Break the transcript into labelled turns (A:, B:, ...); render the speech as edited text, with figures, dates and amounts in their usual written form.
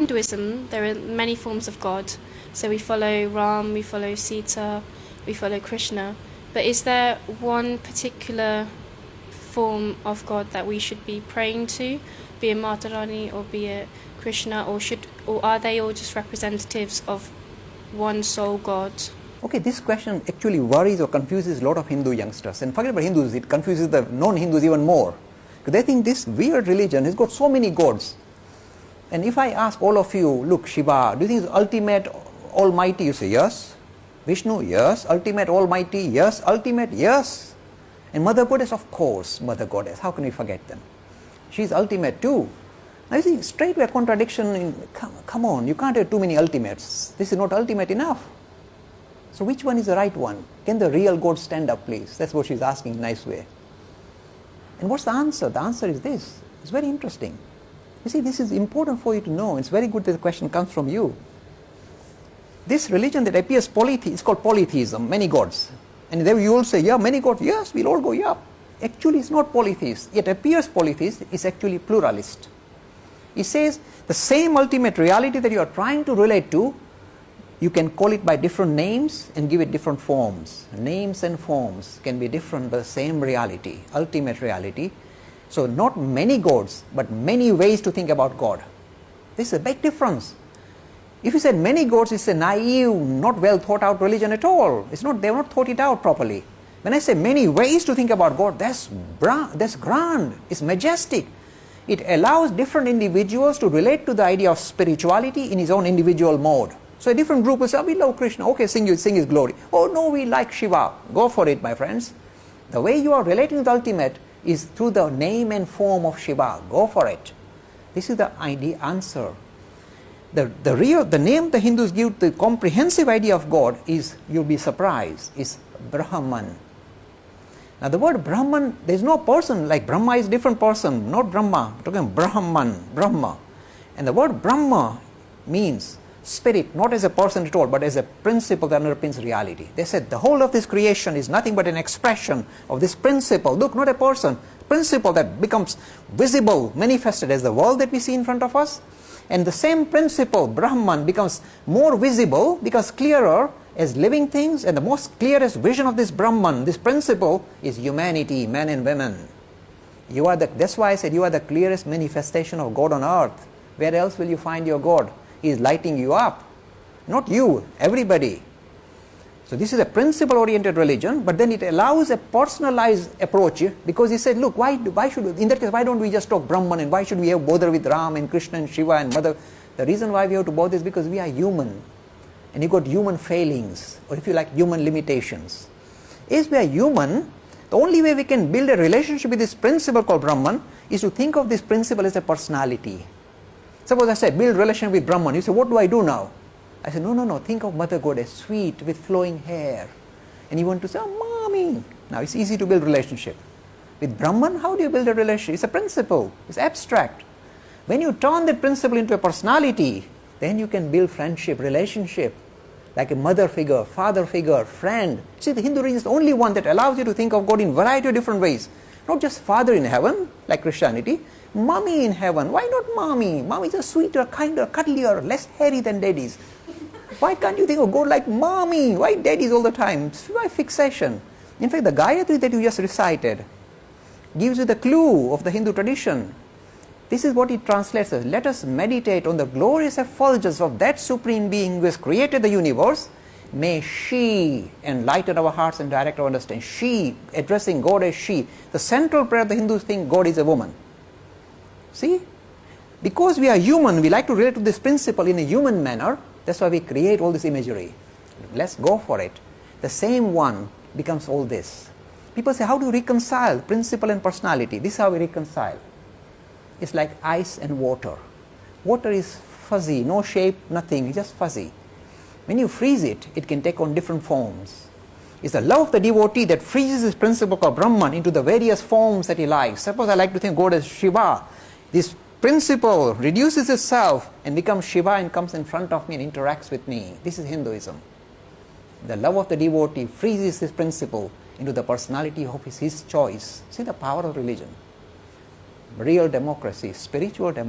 A: Hinduism, there are many forms of God. So we follow Ram, we follow Sita, we follow Krishna. But is there one particular form of God that we should be praying to, be it Matarani or be it Krishna, or are they all just representatives of one sole God?
B: Okay, this question actually worries or confuses a lot of Hindu youngsters. And forget about Hindus, it confuses the non-Hindus even more. Because they think this weird religion has got so many gods. And if I ask all of you, look, Shiva, do you think it's ultimate, almighty? You say, yes. Vishnu, yes. Ultimate, almighty, yes. Ultimate, yes. And Mother Goddess, of course, Mother Goddess. How can we forget them? She's ultimate too. Now you see, straightway contradiction, come on, you can't have too many ultimates. This is not ultimate enough. So which one is the right one? Can the real God stand up, please? That's what she's asking in a nice way. And what's the answer? The answer is this. It's very interesting. You see, this is important for you to know. It's very good that the question comes from you. This religion that appears it's called polytheism, many gods. And then you all say, yeah, many gods, yes, we'll all go, yeah. Actually, it's not polytheist. It appears polytheist, it's actually pluralist. It says the same ultimate reality that you are trying to relate to, you can call it by different names and give it different forms. Names and forms can be different, but the same reality, ultimate reality. So not many gods, but many ways to think about God. This is a big difference. If you said many gods, it's a naive, not well thought out religion at all. They have not thought it out properly. When I say many ways to think about God, that's grand, it's majestic. It allows different individuals to relate to the idea of spirituality in his own individual mode. So a different group will say, oh, we love Krishna, okay, sing his glory. Oh no, we like Shiva. Go for it, my friends. The way you are relating to the ultimate is through the name and form of Shiva. Go for it. This is the answer. The name the Hindus give the comprehensive idea of God is, you'll be surprised, is Brahman. Now the word Brahman, there is no person, like Brahma is a different person, not Brahma. We're talking Brahman, Brahma. And the word Brahma means spirit, not as a person at all, but as a principle that underpins reality. They said the whole of this creation is nothing but an expression of this principle. Look, not a person, principle that becomes visible, manifested as the world that we see in front of us. And the same principle, Brahman, becomes more visible, becomes clearer as living things, and the most clearest vision of this Brahman, this principle, is humanity, men and women. That's why I said you are the clearest manifestation of God on earth. Where else will you find your God? He is lighting you up. Not you, everybody. So this is a principle-oriented religion, but then it allows a personalized approach, because he said, look, why don't we just talk Brahman, and why should we have bother with Ram and Krishna and Shiva and Mother? The reason why we have to bother is because we are human. And you've got human failings, or if you like, human limitations. As we are human, the only way we can build a relationship with this principle called Brahman is to think of this principle as a personality. Suppose I say, build relationship with Brahman. You say, what do I do now? I say, no, think of Mother Goddess, sweet, with flowing hair. And you want to say, oh, mommy. Now, it's easy to build relationship. With Brahman, how do you build a relationship? It's a principle. It's abstract. When you turn that principle into a personality, then you can build friendship, relationship, like a mother figure, father figure, friend. See, the Hindu religion is the only one that allows you to think of God in a variety of different ways. Not just father in heaven, like Christianity, mommy in heaven. Why not mommy? Mommy is a sweeter, kinder, cuddlier, less hairy than daddies. Why can't you think of God like mommy? Why daddies all the time? Why fixation? In fact, the Gayatri that you just recited gives you the clue of the Hindu tradition. This is what it translates as, let us meditate on the glorious effulgence of that Supreme Being who has created the universe. May she enlighten our hearts and direct our understanding. She, addressing God as she. The central prayer of the Hindus think God is a woman. See? Because we are human, we like to relate to this principle in a human manner. That's why we create all this imagery. Let's go for it. The same one becomes all this. People say, how do you reconcile principle and personality? This is how we reconcile. It's like ice and water. Water is fuzzy, no shape, nothing, it's just fuzzy. When you freeze it, it can take on different forms. It's the love of the devotee that freezes this principle called Brahman into the various forms that he likes. Suppose I like to think God as Shiva. This principle reduces itself and becomes Shiva and comes in front of me and interacts with me. This is Hinduism. The love of the devotee freezes this principle into the personality of his choice. See the power of religion. Real democracy, spiritual democracy.